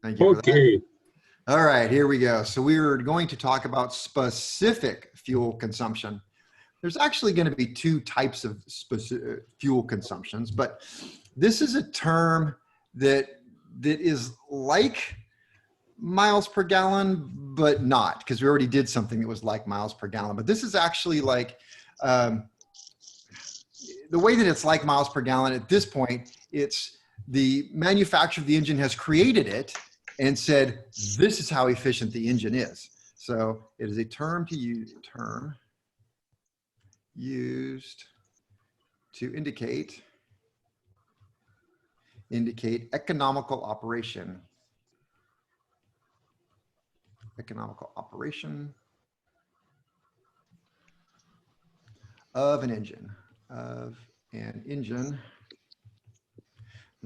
Thank you for that. Okay. All right, here we go. So we are going to talk about specific fuel consumption. There's actually going to be two types of specific fuel consumptions, but this is a term that is like miles per gallon, but not, because we already did something that was like miles per gallon. But this is actually like the way that it's like miles per gallon at this point, it's the manufacturer of the engine has created it and said, this is how efficient the engine is. So it is a term used to indicate economical operation. Economical operation of an engine. And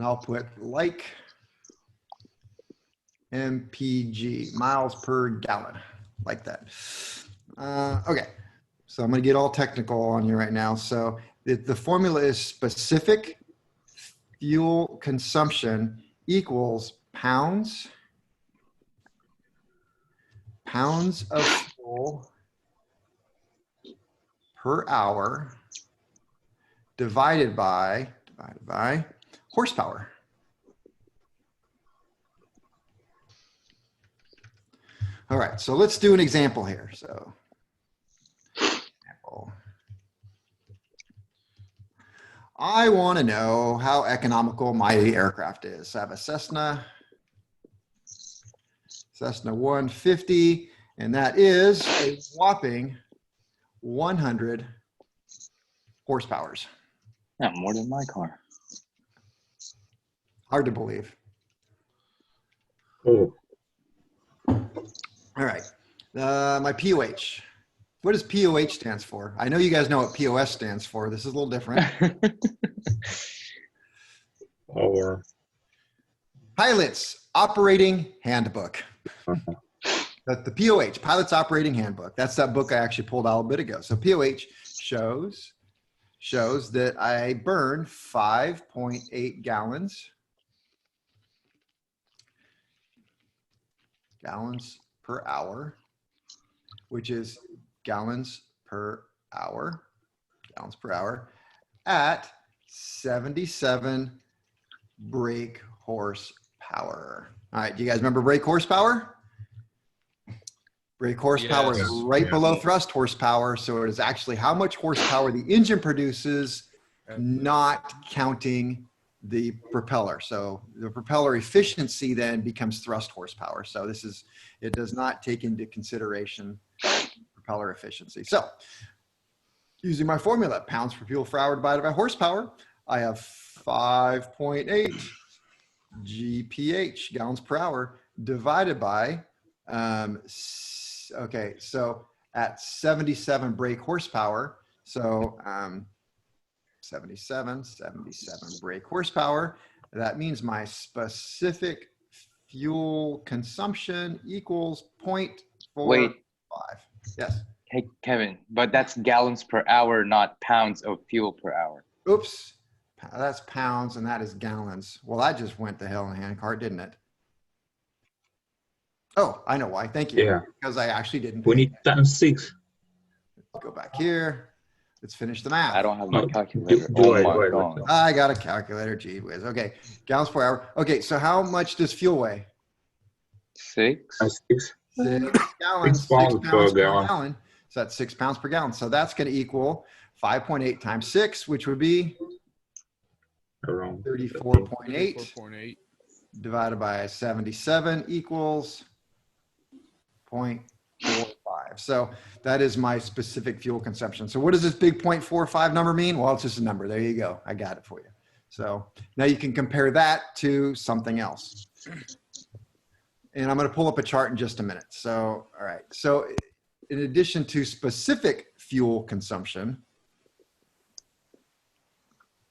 I'll put like MPG, miles per gallon, like that. Okay, so I'm going to get all technical on you right now. So the formula is specific fuel consumption equals pounds of fuel per hour divided by horsepower. All right, so let's do an example here. So, I want to know how economical my aircraft is. I have a Cessna 150, and that is a whopping 100 horsepower. Yeah, more than my car. Hard to believe. Oh. All right, my POH. What does POH stands for? I know you guys know what POS stands for. This is a little different. Our Pilot's Operating Handbook. But the POH, Pilot's Operating Handbook. That's that book I actually pulled out a bit ago. So POH shows that I burn 5.8 gallons per hour, which is gallons per hour at 77 brake horsepower. All right, do you guys remember brake horsepower? Brake horsepower Yes. is right below thrust horsepower, so it is actually how much horsepower the engine produces, not counting the propeller. So the propeller efficiency then becomes thrust horsepower. So it does not take into consideration propeller efficiency. So using my formula, pounds per fuel per hour divided by horsepower, I have 5.8 GPH, gallons per hour, divided by, okay, so at 77 brake horsepower, so 77 brake horsepower, that means my specific fuel consumption equals 0.45. Wait. Yes. Hey, Kevin, but that's gallons per hour, not pounds of fuel per hour. Oops. That's pounds and that is gallons. Well, that just went to hell in a handcart, didn't it? Oh, I know why. Thank you. Yeah. Because I actually didn't. We need times 6. Go back here. Let's finish the math. I don't have my calculator. Wait. God. I got a calculator. Gee whiz. Okay. Gallons per hour. Okay. So how much does fuel weigh? 6. 6. 6 gallons. 6 pounds per gallon. gallon. So that's 6 pounds per gallon. So that's going to equal 5.8 times 6, which would be Around 34.8 4.8. divided by 77 equals 0.45. So that is my specific fuel consumption. So what does this big 0.45 number mean? Well, it's just a number. There you go. I got it for you. So now you can compare that to something else. And I'm going to pull up a chart in just a minute. So, all right. So in addition to specific fuel consumption,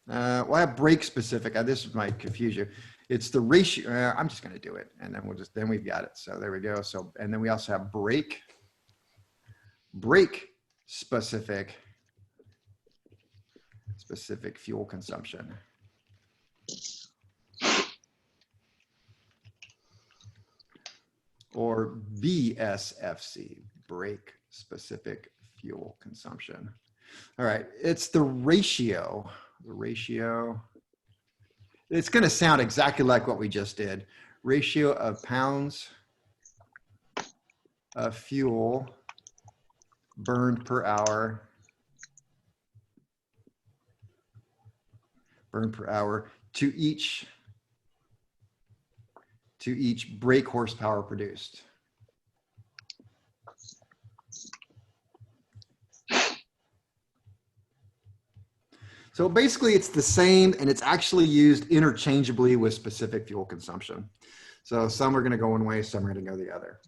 well, I have brake specific. This might confuse you. It's the ratio. I'm just going to do it, and then we've got it. So there we go. So, and then we also have brake specific fuel consumption. or BSFC, brake specific fuel consumption. All right, it's the ratio. The ratio. It's going to sound exactly like what we just did. Ratio of pounds of fuel burned per hour. Burned per hour to each brake horsepower produced. So basically it's the same, and it's actually used interchangeably with specific fuel consumption. So some are going to go one way, some are going to go the other.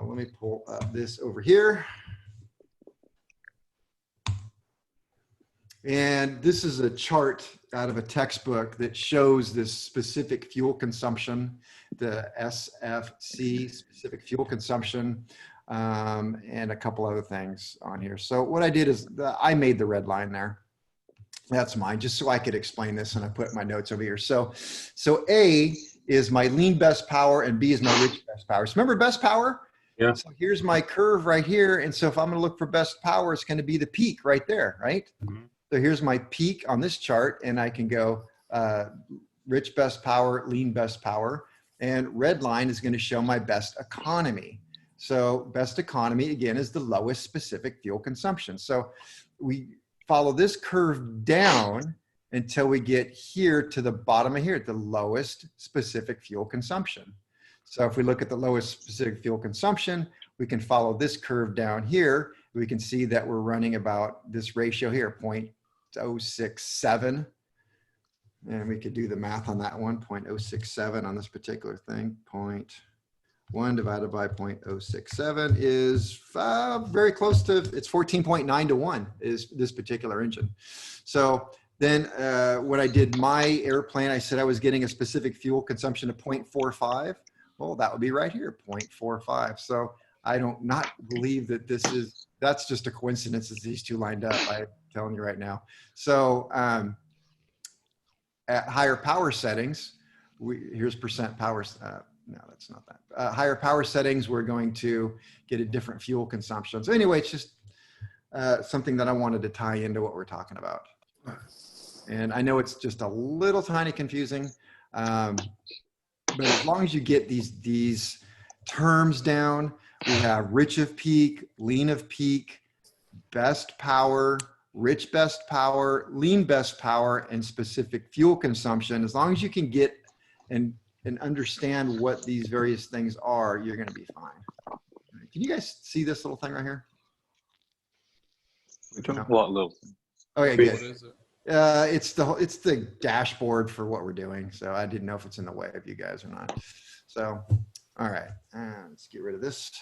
Let me pull up this over here. And this is a chart out of a textbook that shows this specific fuel consumption, the SFC, specific fuel consumption, and a couple other things on here. So what I did is I made the red line there. That's mine, just so I could explain this, and I put my notes over here. So A is my lean best power, and B is my rich best power. So remember best power? Yeah. So here's my curve right here. And so if I'm gonna look for best power, it's gonna be the peak right there, right? Mhm. So here's my peak on this chart, and I can go rich best power, lean best power, and red line is gonna show my best economy. So best economy, again, is the lowest specific fuel consumption. So we follow this curve down until we get here to the bottom of here, at the lowest specific fuel consumption. So if we look at the lowest specific fuel consumption, we can follow this curve down here. We can see that we're running about this ratio here, 0.067. And we could do the math on that one, 0.067 on this particular thing. 0.1 divided by 0.067 is very close to, it's 14.9 to 1 is this particular engine. So then when I did my airplane, I said I was getting a specific fuel consumption of 0.45. Well, that would be right here, 0.45. So I don't not believe that that's just a coincidence as these two lined up, I'm telling you right now. So at higher power settings, here's percent power, no, that's not that. Higher power settings, we're going to get a different fuel consumption. So anyway, it's just something that I wanted to tie into what we're talking about. And I know it's just a little tiny confusing, but as long as you get these terms down, we have rich of peak, lean of peak, best power, rich best power, lean best power, and specific fuel consumption. As long as you can get and understand what these various things are, you're going to be fine. Can you guys see this little thing right here? No. What little? Okay, What good. is it? It's the dashboard for what we're doing. So I didn't know if it's in the way of you guys or not. So, all right, let's get rid of this.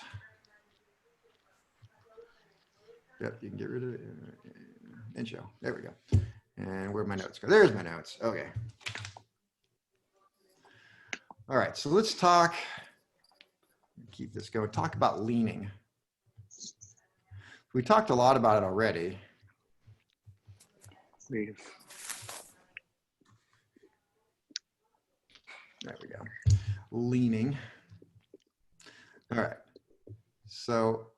Yep, you can get rid of it. And show. There we go. And where'd my notes go? There's my notes. Okay. All right, so let's talk. Keep this going. Talk about leaning. We talked a lot about it already. There we go. Leaning. All right. So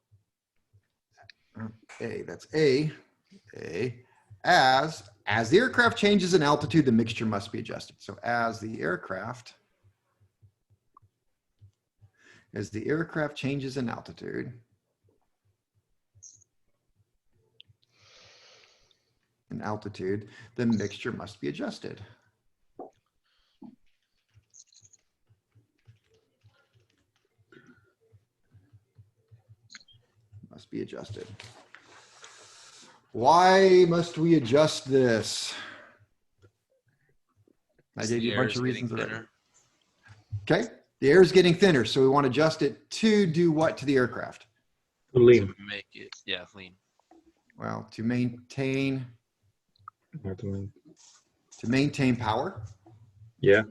A, that's A. As the aircraft changes in altitude, the mixture must be adjusted. So as the aircraft changes in altitude, the mixture must be adjusted. Must be adjusted. Why must we adjust this? I gave you a bunch of reasons already. Okay, the air is getting thinner, so we want to adjust it to do what to the aircraft? Lean. To make it, yeah, lean. Well, to maintain Not lean. power. Yeah.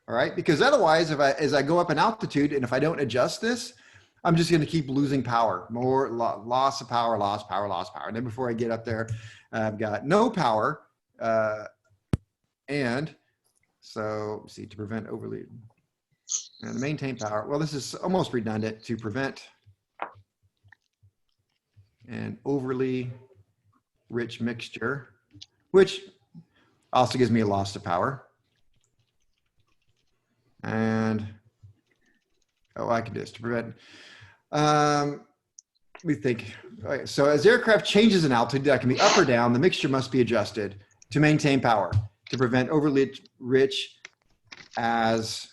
All right, because otherwise, as I go up in altitude, and if I don't adjust this, I'm just going to keep losing power, more loss of power, loss power, loss power. And then before I get up there, I've got no power. And so see, to prevent overload. And to maintain power, well, this is almost redundant, to prevent an overly rich mixture, which also gives me a loss of power. And, oh, I can do this to prevent, we think, okay, so as aircraft changes in altitude, that can be up or down, the mixture must be adjusted to maintain power, to prevent overly rich as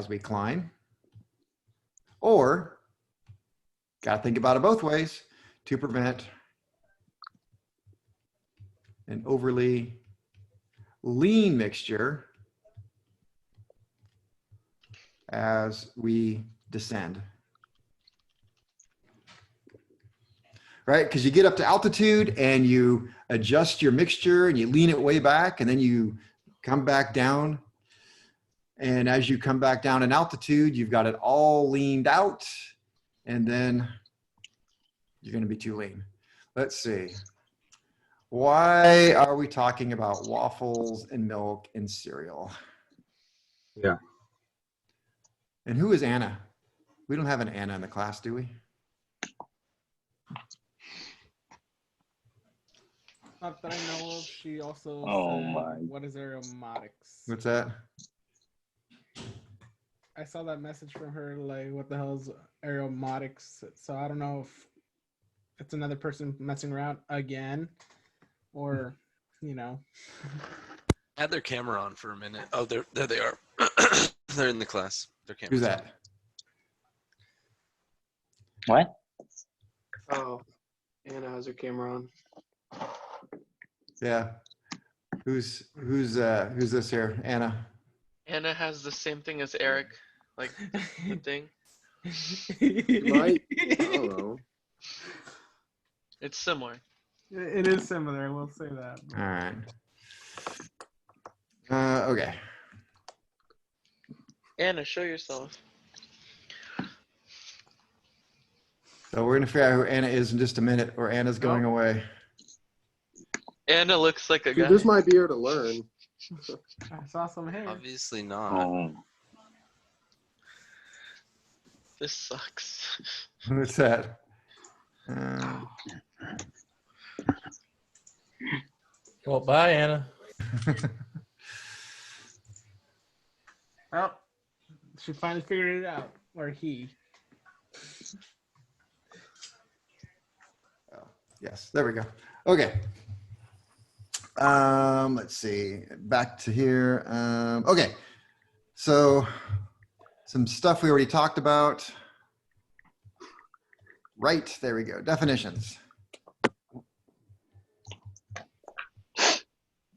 we climb. Or, got to think about it both ways, to prevent an overly lean mixture as we descend. Right? Because you get up to altitude and you adjust your mixture and you lean it way back, and then you come back down. And as you come back down in altitude, you've got it all leaned out, and then you're going to be too lean. Let's see. Why are we talking about waffles and milk and cereal? Yeah. And who is Anna? We don't have an Anna in the class, do we? Not that I know of. She also Oh said, my. what is aromotics? What's that? I saw that message from her, like, what the hell is aromotics? So I don't know if it's another person messing around again, or, you know. Had their camera on for a minute. Oh, there they are. They're in the class. Their camera's Who's on. that? What? Oh, Anna has her camera on. Yeah. Who's this here? Anna. Anna has the same thing as Eric, like the thing. Right? I don't know. It's similar. It is similar, we'll say that. All right. Okay. Anna, show yourself. So we're gonna figure out who Anna is in just a minute, or Anna's going away. Anna looks like a Dude, guy. this might be here to learn. I saw some hair. Obviously not. Oh. This sucks. What's that? Well, bye, Anna. Oh, she finally figured it out, or he. Yes, there we go. Okay. Let's see. Back to here. Okay. So some stuff we already talked about. Right, there we go. Definitions.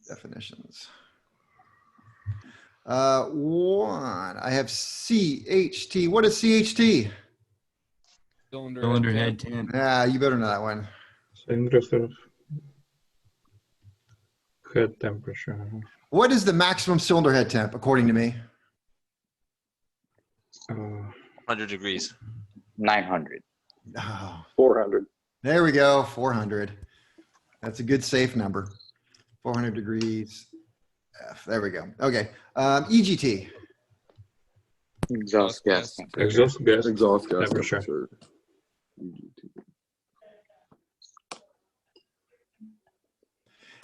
Definitions. One, I have CHT. What is CHT? Cylinder head tent. Yeah, you better know that one. Cylinder head temperature. What is the maximum cylinder head temp, according to me? 100 degrees. 900. Oh, 400. there we go, 400. That's a good safe number. 400 degrees F. There we go. Okay. EGT. Exhaust gas temperature. Exhaust gas Exhaust gas temperature. temperature.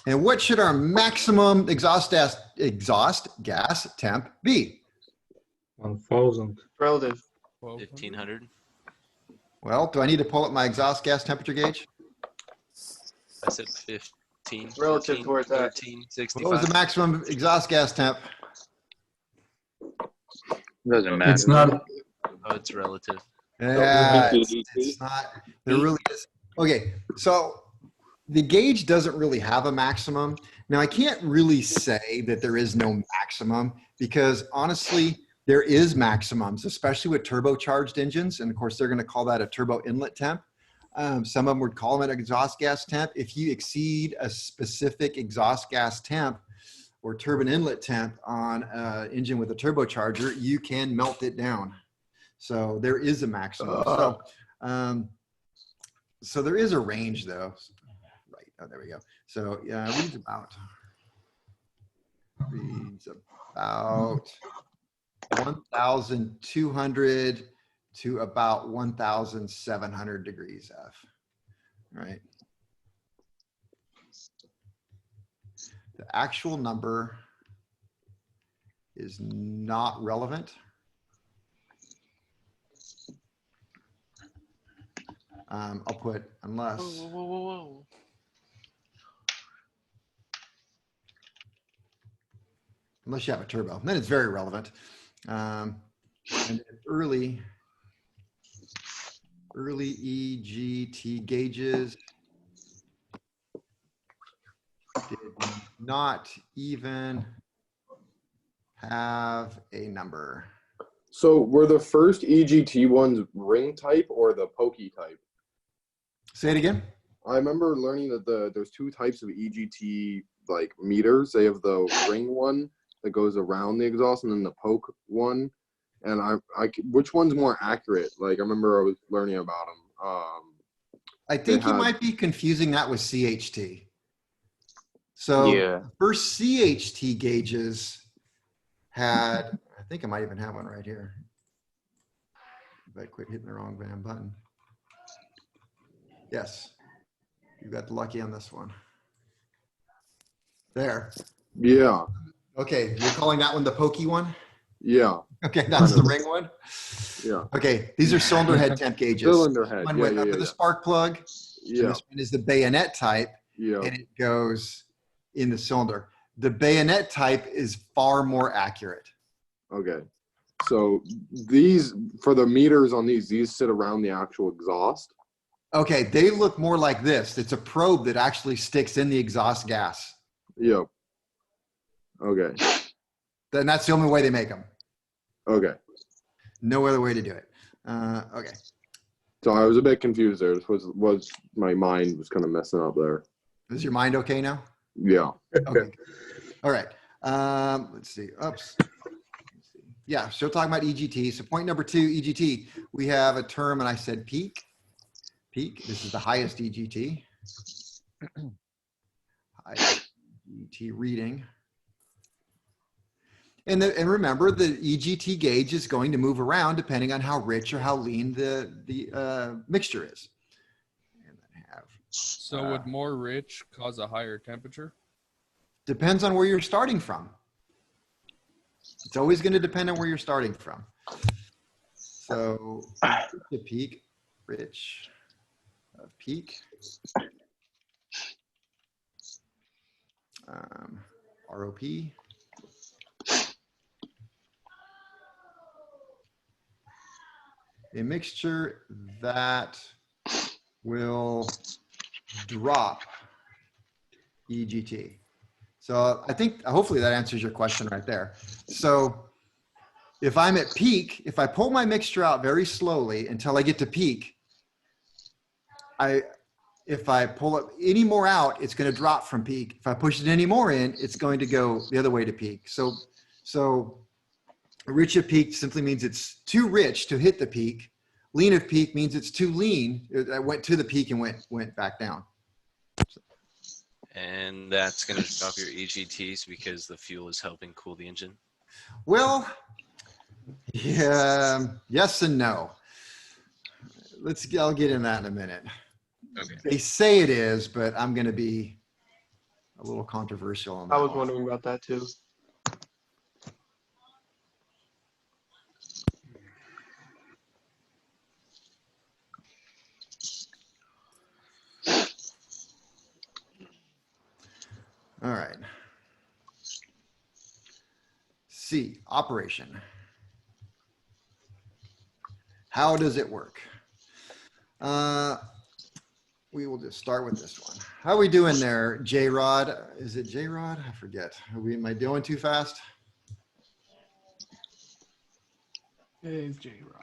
And what should our maximum exhaust gas temp be? 1000. Relative. 1500. Well, do I need to pull up my exhaust gas temperature gauge? I said 15. Relative 14, to where it's at. 13, 65. What was the maximum exhaust gas temp? Doesn't matter. It's not. Oh, it's relative. Yeah, it's not. There really is. Okay, so the gauge doesn't really have a maximum. Now, I can't really say that there is no maximum because honestly, there is maximums, especially with turbocharged engines. And of course, they're going to call that a turbo inlet temp. Some of them would call them an exhaust gas temp. If you exceed a specific exhaust gas temp or turbine inlet temp on an engine with a turbocharger, you can melt it down. So there is a maximum. So there is a range though. Right, oh, there we go. So yeah, reads about. reads about 1,200 to about 1,700 degrees F, right? The actual number is not relevant. I'll put unless. Whoa, whoa, whoa, whoa. Unless you have a turbo, then it's very relevant. And early EGT gauges did not even have a number. So were the first EGT ones ring type or the pokey type? Say it again. I remember learning that there's two types of EGT like meters. They have the ring one that goes around the exhaust, and then the poke one. And which one's more accurate? Like I remember I was learning about them. I think you might be confusing that with CHT. So Yeah. first CHT gauges had, I think I might even have one right here. If I quit hitting the wrong damn button. Yes, you got lucky on this one. There. Yeah. Okay, you're calling that one the pokey one? Yeah. Okay, that's the ring one? Yeah. Okay, these are cylinder head temp gauges. Cylinder head. One Yeah, went yeah, up yeah, to the yeah. spark plug. And Yeah. this one is the bayonet type, Yeah. and it goes in the cylinder. The bayonet type is far more accurate. Okay. So these, for the meters on these sit around the actual exhaust. Okay, they look more like this. It's a probe that actually sticks in the exhaust gas. Yep. Okay. Then that's the only way they make them. Okay. No other way to do it. Okay. So I was a bit confused there. This was my mind was kind of messing up there. Is your mind okay now? Yeah. Okay. All right. Let's see. Oops. Let's see. Yeah, so talking about EGT. So point number 2, EGT. We have a term, and I said peak. Peak. This is the highest EGT. Highest EGT reading. And remember, the EGT gauge is going to move around depending on how rich or how lean the mixture is. And then have. So would more rich cause a higher temperature? Depends on where you're starting from. It's always going to depend on where you're starting from. So the peak, rich, peak, ROP. A mixture that will drop EGT. So I think hopefully that answers your question right there. So if I'm at peak, if I pull my mixture out very slowly until I get to peak, if I pull it any more out, it's going to drop from peak. If I push it any more in, it's going to go the other way to peak. So rich at peak simply means it's too rich to hit the peak. Lean of peak means it's too lean. I went to the peak and went back down. And that's going to drop your EGTs because the fuel is helping cool the engine. Well, yeah, yes and no. I'll get in that in a minute. Okay. They say it is, but I'm going to be a little controversial on that. I was one. wondering about that too. All right. C, operation. How does it work? We will just start with this one. How are we doing there, J-Rod? Is it J-Rod? I forget. Am I doing too fast? It is J-Rod.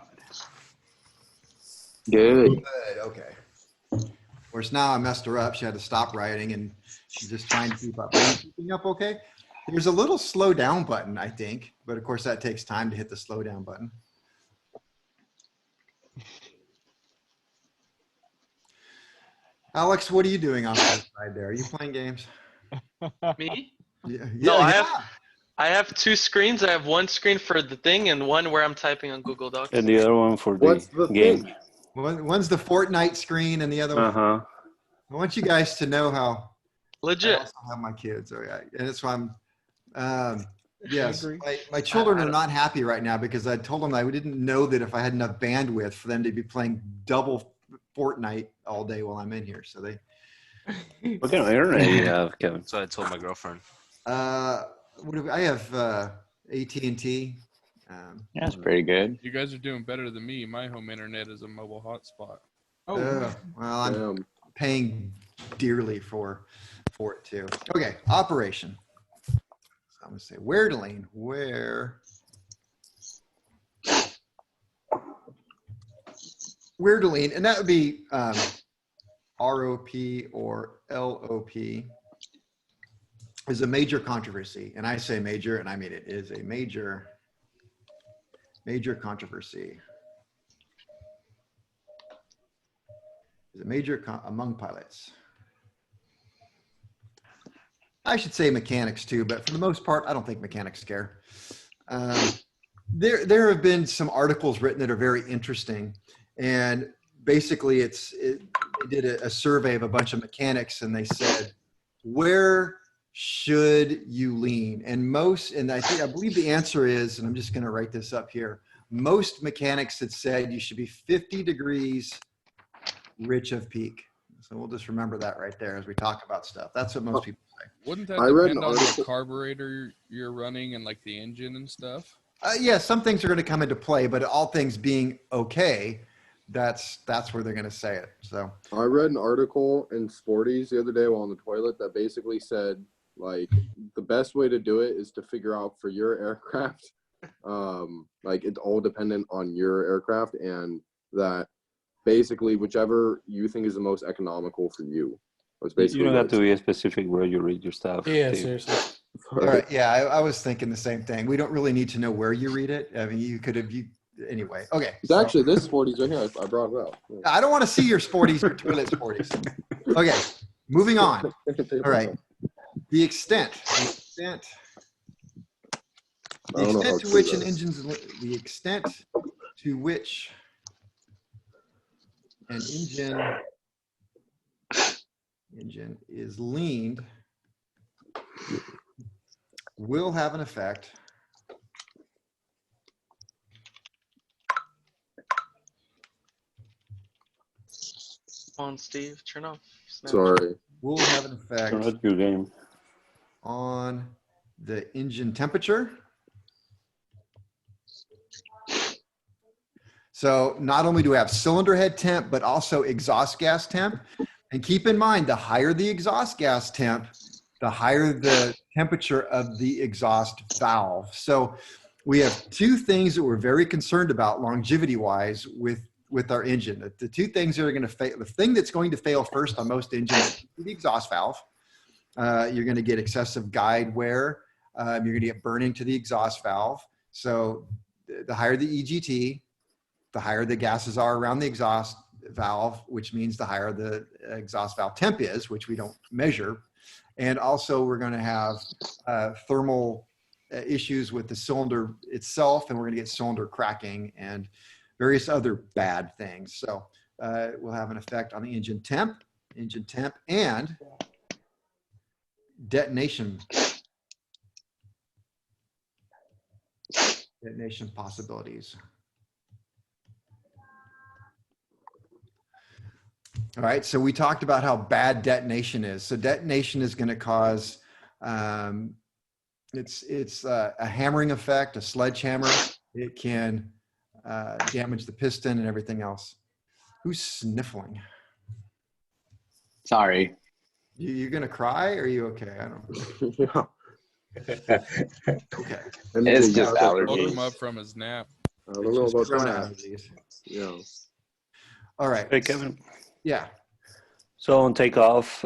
Good. Good, okay. Of course, now I messed her up. She had to stop writing and she's just trying to keep up. Are you keeping up okay? There's a little slow down button, I think, but of course that takes time to hit the slow down button. Alex, what are you doing on the side there? Are you playing games? Me? Yeah, No, I have- I have two screens. I have one screen for the thing and one where I'm typing on Google Docs. And the other one for What's the the game. thing? One's the Fortnite screen and the other one. Uh-huh. I want you guys to know how I Legit. also have my kids. Oh, yeah. And that's why I'm, yes, agree. my children are not happy right now because I told them I didn't know that if I had enough bandwidth for them to be playing double Fortnite all day while I'm in here. So they, What kind of internet do you have, Kevin? So I told my girlfriend. I have AT&T. Yeah, it's pretty good. You guys are doing better than me. My home internet is a mobile hotspot. Oh, Well, I'm Damn. paying dearly for it too. Okay, operation. So I'm gonna say where to lean, where to lean, and that would be ROP or LOP is a major controversy, and I say major, and I mean it is a major controversy. Is a major among pilots. I should say mechanics too, but for the most part, I don't think mechanics care. There have been some articles written that are very interesting, and basically they did a survey of a bunch of mechanics, and they said, where should you lean? And I believe the answer is, and I'm just going to write this up here. Most mechanics had said you should be 50 degrees rich of peak. So we'll just remember that right there as we talk about stuff. That's what most people say. Wouldn't that I read an depend on article- what carburetor you're running and like the engine and stuff? Yeah, some things are going to come into play, but all things being okay, that's where they're going to say it. So I read an article in Sporties the other day while on the toilet that basically said, like, the best way to do it is to figure out for your aircraft, like, it's all dependent on your aircraft, and that basically whichever you think is the most economical for you. Was basically You don't what have to be specific where you read your stuff. Yeah, Steve. seriously. all right, yeah, I was thinking the same thing. We don't really need to know where you read it. I mean, you could have anyway. Okay. It's actually this Sporties right here. I brought it up. I don't want to see your sporties, your toilet sporties. Okay, moving on. All right. The extent I don't know how to true which that an is. the extent to which an engine is leaned will have an effect Come on, Steve. Turn off. Snapchat. Sorry. will have an effect Not your game. on the engine temperature. So not only do we have cylinder head temp, but also exhaust gas temp. And keep in mind, the higher the exhaust gas temp, the higher the temperature of the exhaust valve. So we have two things that we're very concerned about longevity wise with our engine. The two things that are going to fail, the thing that's going to fail first on most engines is the exhaust valve. You're going to get excessive guide wear. You're going to get burning to the exhaust valve. So the higher the EGT, the higher the gases are around the exhaust valve, which means the higher the exhaust valve temp is, which we don't measure. And also we're going to have thermal issues with the cylinder itself, and we're going to get cylinder cracking and various other bad things. So it will have an effect on the engine temp, and detonation possibilities. All right, so we talked about how bad detonation is. So detonation is going to cause, it's a hammering effect, a sledgehammer. It can damage the piston and everything else. Who's sniffling? Sorry. You gonna cry? Or are you okay? I don't know. Yeah. Okay. And It's the just gas- allergies. Woke him up from his nap. I don't know about Corona that. allergies. Yeah. All right. Hey, Kevin. Yeah. So on takeoff,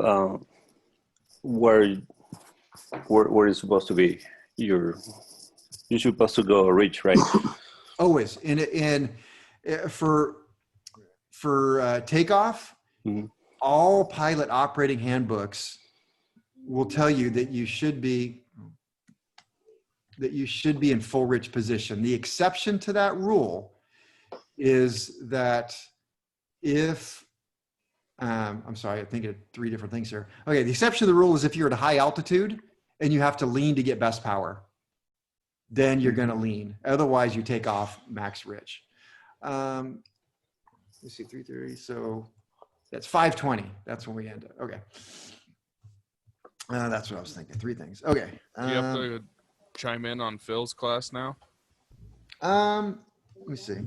where is supposed to be? You're supposed to go reach, right? Always for takeoff, Mhm. all pilot operating handbooks will tell you that you should be. that you should be in full rich position. The exception to that rule is that if, I'm sorry, I'm thinking of three different things here. Okay, the exception to the rule is if you're at a high altitude and you have to lean to get best power, then you're going to lean. Otherwise, you take off max rich. Let's see, 330. So that's 520. That's when we end it. Okay. That's what I was thinking. Three things. Okay. Do you have to chime in on Phil's class now? Let me see.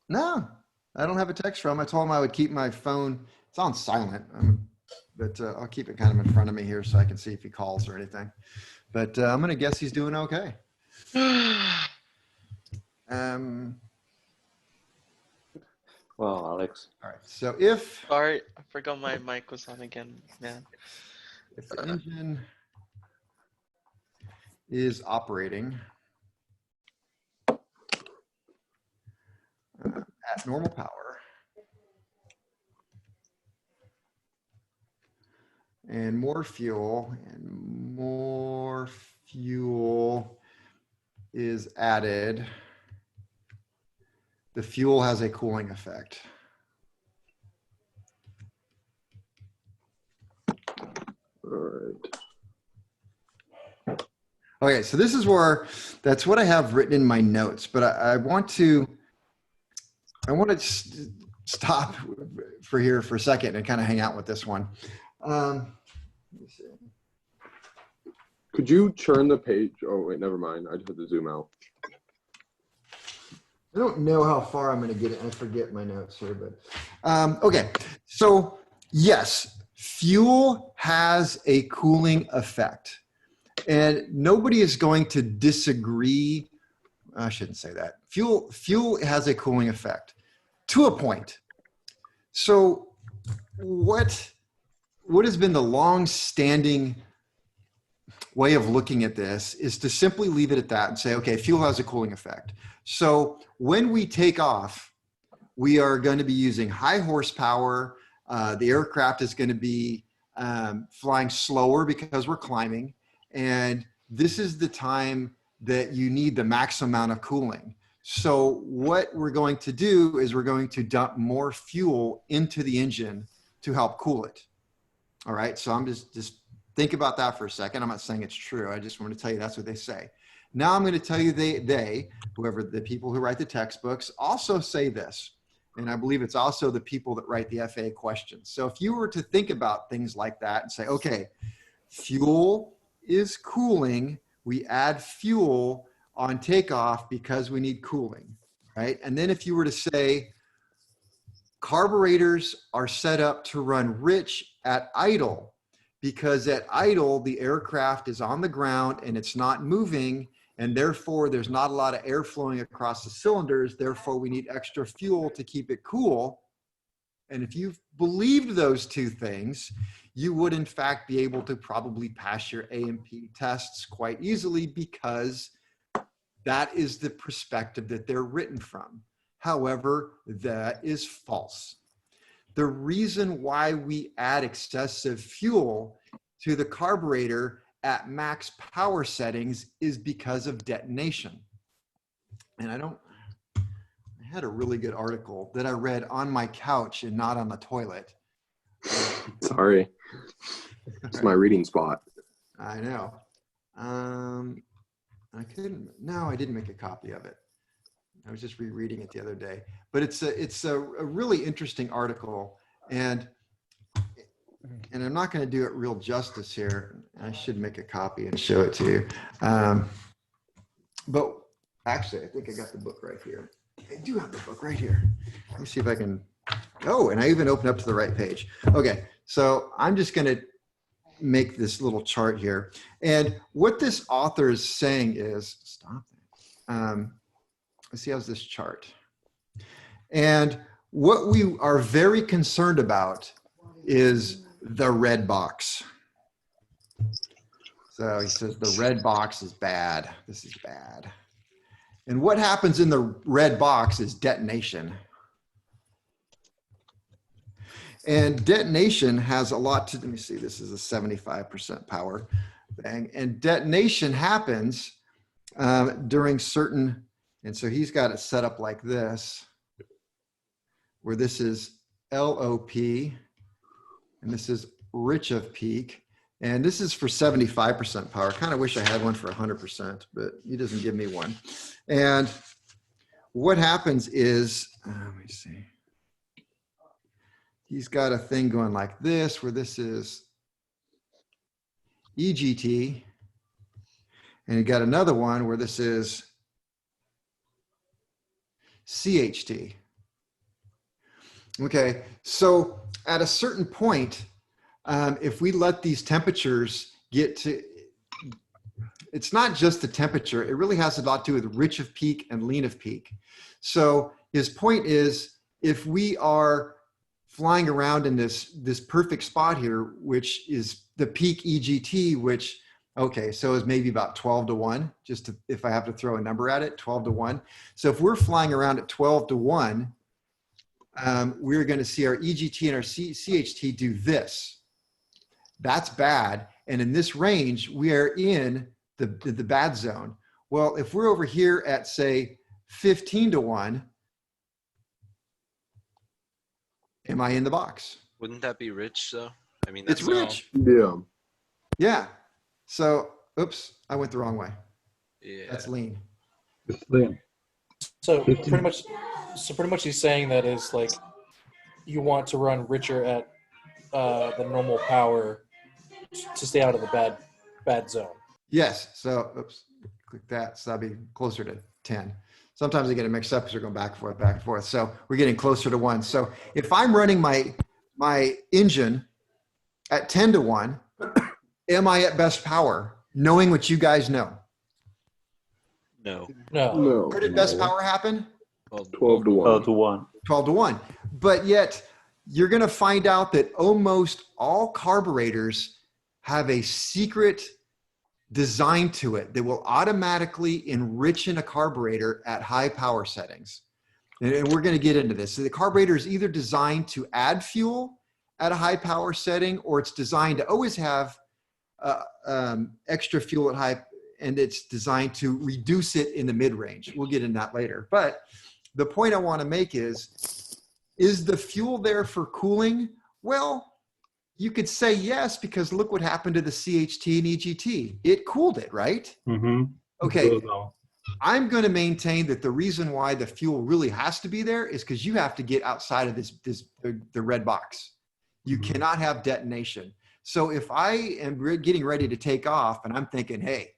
No, I don't have a text from him. I told him I would keep my phone. It's on silent, but I'll keep it kind of in front of me here so I can see if he calls or anything. But I'm going to guess he's doing okay. Well, Alex. All right. So if Sorry, I forgot my mic was on again, man. if the engine is operating at normal power and more fuel is added, the fuel has a cooling effect. All right. Okay, so this is where, that's what I have written in my notes, but I want to stop for here for a second and kind of hang out with this one. Let me see. Could you churn the page? Oh, wait, never mind. I just had to zoom out. I don't know how far I'm going to get it. I forget my notes here, but okay. So yes, fuel has a cooling effect, and nobody is going to disagree. I shouldn't say that. Fuel has a cooling effect to a point. So what has been the long-standing way of looking at this is to simply leave it at that and say, okay, fuel has a cooling effect. So when we take off, we are going to be using high horsepower. The aircraft is going to be flying slower because we're climbing. And this is the time that you need the maximum amount of cooling. So what we're going to do is we're going to dump more fuel into the engine to help cool it. All right, so I'm just think about that for a second. I'm not saying it's true. I just want to tell you that's what they say. Now I'm going to tell you whoever the people who write the textbooks also say this. And I believe it's also the people that write the FAA questions. So if you were to think about things like that and say, okay, fuel is cooling, we add fuel on takeoff because we need cooling, right? And then if you were to say, carburetors are set up to run rich at idle, because at idle, the aircraft is on the ground and it's not moving, and therefore there's not a lot of air flowing across the cylinders. Therefore, we need extra fuel to keep it cool. And if you believed those two things, you would in fact be able to probably pass your A&P tests quite easily, because that is the perspective that they're written from. However, that is false. The reason why we add excessive fuel to the carburetor at max power settings is because of detonation. And I had a really good article that I read on my couch and not on the toilet. Sorry. It's my reading spot. I know. I didn't make a copy of it. I was just rereading it the other day, but it's a really interesting article, and I'm not going to do it real justice here. I should make a copy and show it to you. But actually, I think I got the book right here. I do have the book right here. Let me see if I can. Oh, and I even opened up to the right page. Okay, so I'm just going to make this little chart here, and what this author is saying is, stop that. Let's see, how's this chart? And what we are very concerned about is the red box. So he says the red box is bad. This is bad. And what happens in the red box is detonation. And detonation has a lot to, let me see, this is a 75% power. thing. And detonation happens during certain, and so he's got it set up like this, where this is LOP, and this is rich of peak. And this is for 75% power. Kind of wish I had one for 100%, but he doesn't give me one. And what happens is, let me see. He's got a thing going like this, where this is EGT. And you got another one where this is CHT. Okay, so at a certain point, if we let these temperatures get to, it's not just the temperature, it really has a lot to do with rich of peak and lean of peak. So his point is, if we are flying around in this perfect spot here, which is the peak EGT, which, okay, so is maybe about 12 to 1, just to, if I have to throw a number at it, 12 to 1. So if we're flying around at 12 to 1, we're going to see our EGT and our CHT do this. That's bad. And in this range, we are in the bad zone. Well, if we're over here at, say, 15 to 1, am I in the box? Wouldn't that be rich though? I mean, It's that's rich. Yeah. Yeah. So, oops, I went the wrong way. Yeah. That's lean. It's lean. So 15. pretty much he's saying that is like you want to run richer at the normal power to stay out of the bad zone. Yes. So, oops, click that. So that'd be closer to 10. Sometimes I get it mixed up because we're going back and forth, back and forth. So we're getting closer to 1. So if I'm running my engine at 10 to 1, am I at best power, knowing what you guys know? No. No. Where did best power happen? 12 to 1. 12 to 1. 12 to 1. But yet you're going to find out that almost all carburetors have a secret design to it that will automatically enrich in a carburetor at high power settings. And we're going to get into this. So the carburetor is either designed to add fuel at a high power setting, or it's designed to always have extra fuel at high, and it's designed to reduce it in the mid range. We'll get into that later. But the point I want to make is the fuel there for cooling? Well, you could say yes, because look what happened to the CHT and EGT. It cooled it, right? Mm-hmm. Okay. I'm going to maintain that the reason why the fuel really has to be there is because you have to get outside of the red box. You cannot have detonation. So if I am getting ready to take off and I'm thinking, hey,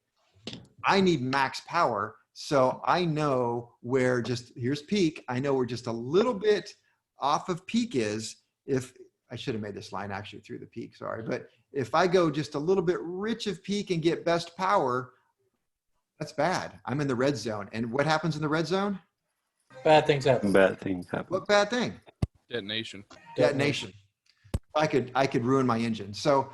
I need max power, so I know where here's peak. I know where just a little bit off of peak is. If I should have made this line actually through the peak, sorry. But if I go just a little bit rich of peak and get best power, that's bad. I'm in the red zone. And what happens in the red zone? Bad things happen. Bad things happen. What bad thing? Detonation. Detonation. I could ruin my engine. So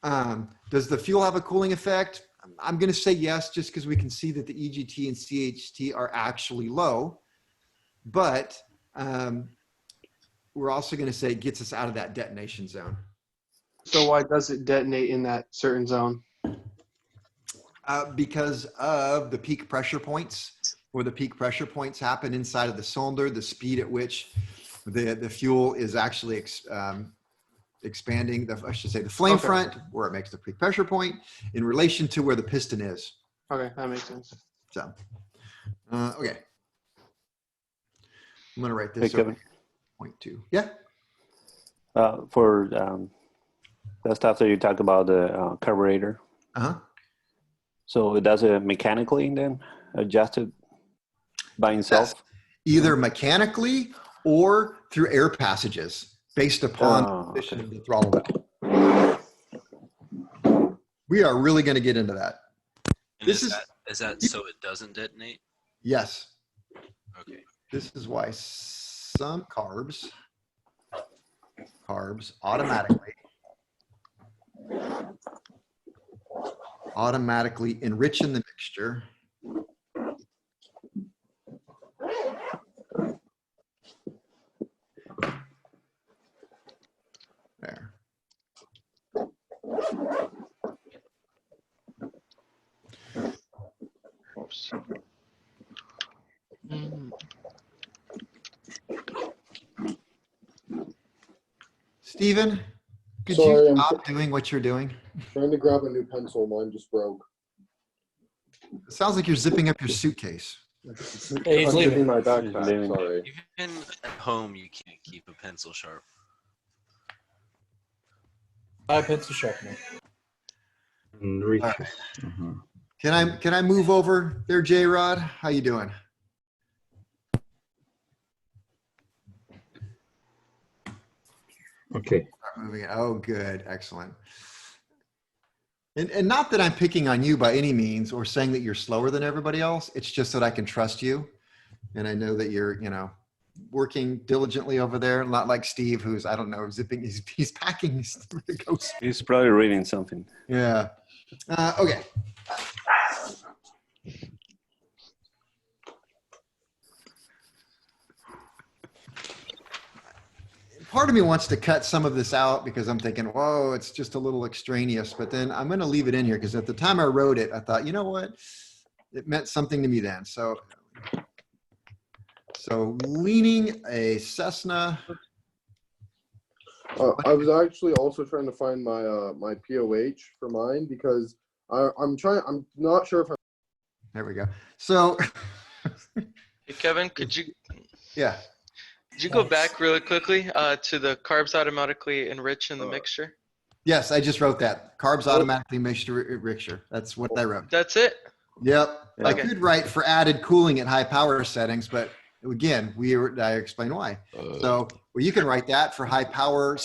does the fuel have a cooling effect? I'm going to say yes, just because we can see that the EGT and CHT are actually low. But we're also going to say it gets us out of that detonation zone. So why does it detonate in that certain zone? Because of the peak pressure points, where the peak pressure points happen inside of the cylinder, the speed at which the fuel is actually expanding, I should say the flame front, where it makes the peak pressure point in relation to where the piston is. Okay, that makes sense. So, okay. I'm going to write Hey, this over. Kevin. 0.2. Yeah. For the stuff that you talk about, the carburetor. Uh-huh. So it does it mechanically then, adjusted by itself? Yes. Either mechanically or through air passages based upon the position of the throttle valve. We are really going to get into that. And This is that so it doesn't detonate? Yes. Okay. This is why some carbs automatically enrich in the mixture. There. Oops. Mm. Steven, could Sorry, you I'm stop doing what you're doing? trying to grab a new pencil. Mine just broke. It sounds like you're zipping up your suitcase. Hey, he's I'm leaving. leaving my He's backpack. leaving. Sorry. Even at home, you can't keep a pencil sharp. I pencil sharpener. And reaches. Mhm. Can I move over there, J Rod? How you doing? Okay. Start moving it. Oh, good. Excellent. And not that I'm picking on you by any means or saying that you're slower than everybody else. It's just that I can trust you. And I know that you're, working diligently over there. Not like Steve, who's, I don't know, zipping, he's packing his goes. He's probably reading something. Yeah. Okay. Part of me wants to cut some of this out because I'm thinking, whoa, it's just a little extraneous. But then I'm going to leave it in here because at the time I wrote it, I thought, you know what? It meant something to me then. So leaning a Cessna. I was actually also trying to find my my POH for mine because I'm not sure if I'm. There we go. So Hey, Kevin, could you yeah. go back really quickly to the carbs automatically enrich in the mixture? Yes, I just wrote that. Carbs automatically mixture. That's what I wrote. That's it? Yep. I Okay. could write for added cooling at high power settings, but again, I explain why. So you can write that for high power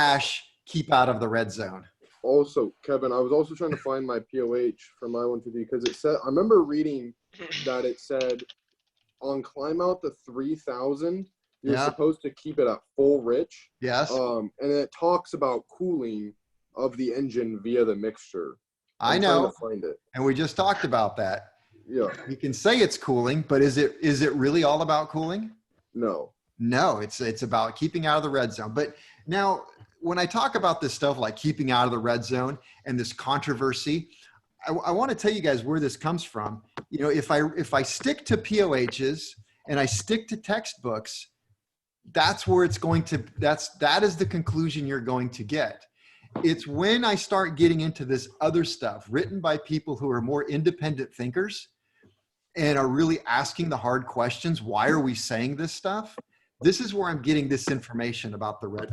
/ keep out of the red zone. Also, Kevin, I was also trying to find my POH for my 150 because it said I remember reading that it said on climb out to 3,000. You're Yeah. supposed to keep it at full rich. Yes. And it talks about cooling of the engine via the mixture. I I'm trying know. to find it. And we just talked about that. Yeah. You can say it's cooling, but is it really all about cooling? No. No, it's about keeping out of the red zone. But now when I talk about this stuff like keeping out of the red zone and this controversy, I want to tell you guys where this comes from. If I stick to POHs and I stick to textbooks, that's where it's going to, that is the conclusion you're going to get. It's when I start getting into this other stuff written by people who are more independent thinkers and are really asking the hard questions. Why are we saying this stuff? This is where I'm getting this information about the red.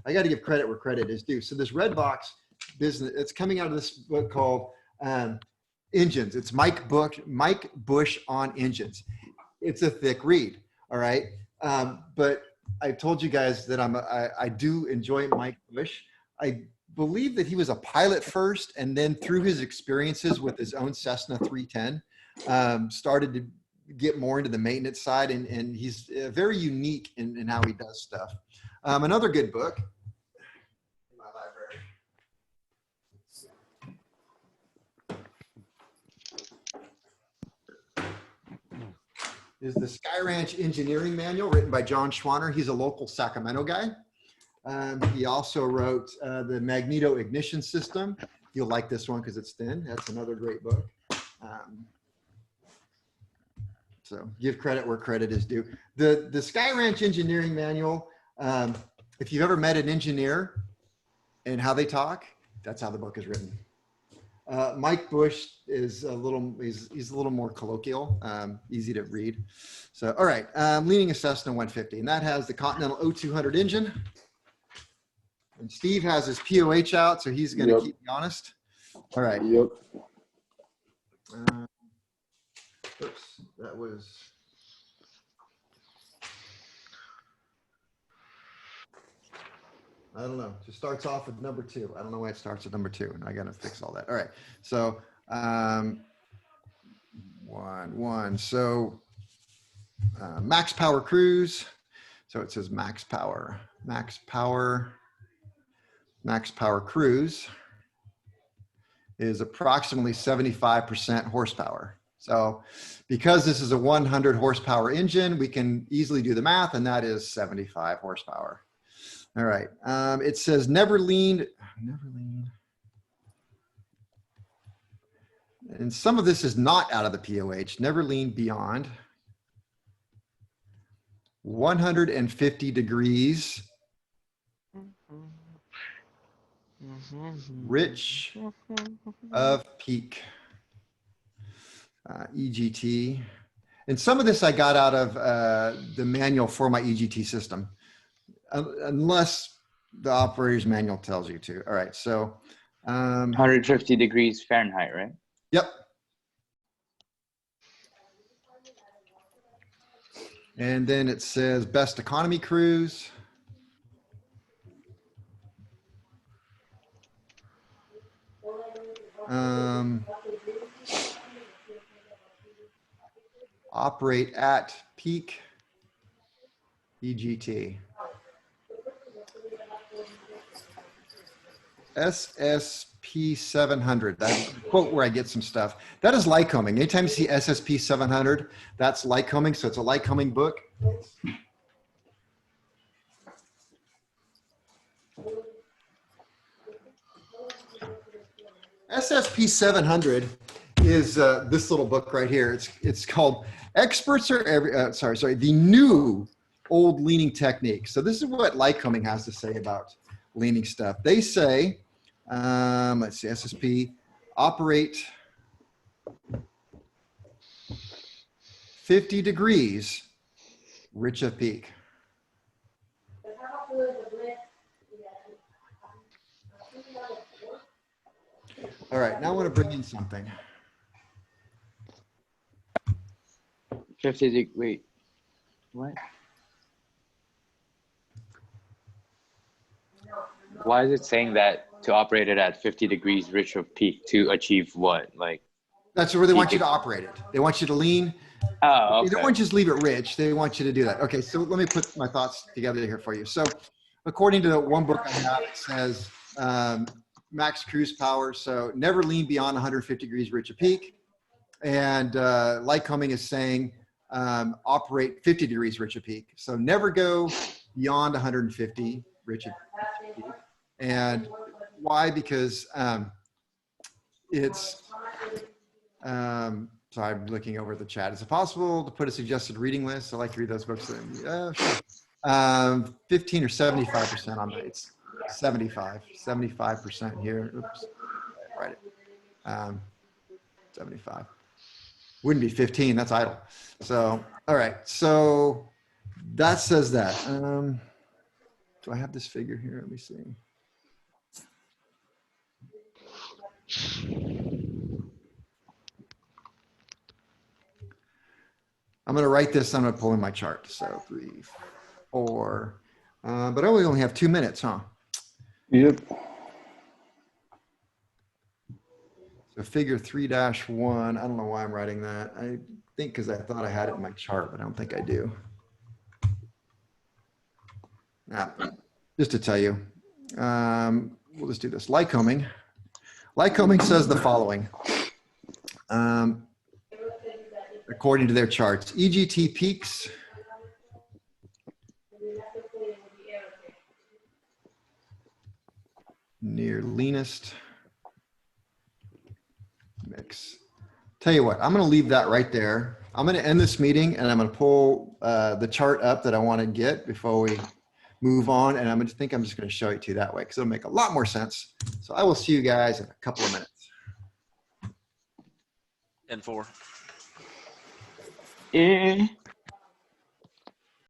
I got to give credit where credit is due. So this red box business, it's coming out of this book called Engines. It's Mike Bush on Engines. It's a thick read. All right. But I told you guys that I do enjoy Mike Bush. I believe that he was a pilot first, and then through his experiences with his own Cessna 310, started to get more into the maintenance side, and he's very unique in how he does stuff. Another good book in my library is the Sky Ranch Engineering Manual, written by John Schwanner. He's a local Sacramento guy. He also wrote the Magneto Ignition System. You'll like this one because it's thin. That's another great book. So give credit where credit is due. The Sky Ranch Engineering Manual, if you've ever met an engineer and how they talk, that's how the book is written. Mike Bush is he's a little more colloquial, easy to read. So, all right, leaning a Cessna 150, and that has the Continental O200 engine. And Steve has his POH out, so he's going to keep me honest. All right. Yep. Oops, that was. I don't know. Just starts off with number 2. I don't know why it starts at number 2, and I got to fix all that. All right. So, one. So, max power cruise. So it says max power cruise is approximately 75% horsepower. So because this is a 100 horsepower engine, we can easily do the math, and that is 75 horsepower. All right. It says never lean. And some of this is not out of the POH. Never lean beyond 150 degrees rich of peak. EGT. And some of this I got out of the manual for my EGT system, unless the operator's manual tells you to. All right, so 150 degrees Fahrenheit, right? yep. And then it says best economy cruise. Operate at peak EGT. SSP 700. That's a quote where I get some stuff. That is Lycoming. Anytime you see SSP 700, that's Lycoming. So it's a Lycoming book. SSP 700 is this little book right here. It's called Experts Are the New Old Leaning Techniques. So this is what Lycoming has to say about leaning stuff. They say, let's see, SSP, operate 50 degrees rich of peak. All right, now I want to bring in something. 50 wait, what? Why is it saying that to operate it at 50 degrees rich of peak to achieve what? Like, that's where they want you to operate it. They want you to lean. oh, okay. They don't want you to just leave it rich. They want you to do that. Okay, so let me put my thoughts together here for you. So according to one book I have, it says max cruise power. So never lean beyond 150 degrees rich of peak. And Lycoming is saying operate 50 degrees rich of peak. So never go beyond 150 rich of peak. And why? Because it's, so I'm looking over the chat. Is it possible to put a suggested reading list? I like to read those books. Sure. 15 or 75% on rates. 75% here. Oops, write it. 75. Wouldn't be 15, that's idle. So, all right, so that says that. Do I have this figure here? Let me see. I'm gonna write this, I'm gonna pull in my chart. So 3, 4, but I only have 2 minutes, huh? Yep. So figure 3-1, I don't know why I'm writing that. I think because I thought I had it in my chart, but I don't think I do. Just to tell you, we'll just do this. Lycoming. Lycoming says the following. According to their charts, EGT peaks near leanest mix. Tell you what, I'm going to leave that right there. I'm going to end this meeting and I'm going to pull the chart up that I want to get before we move on. And I'm just going to show it to you that way because it'll make a lot more sense. So I will see you guys in a couple of minutes. And 4.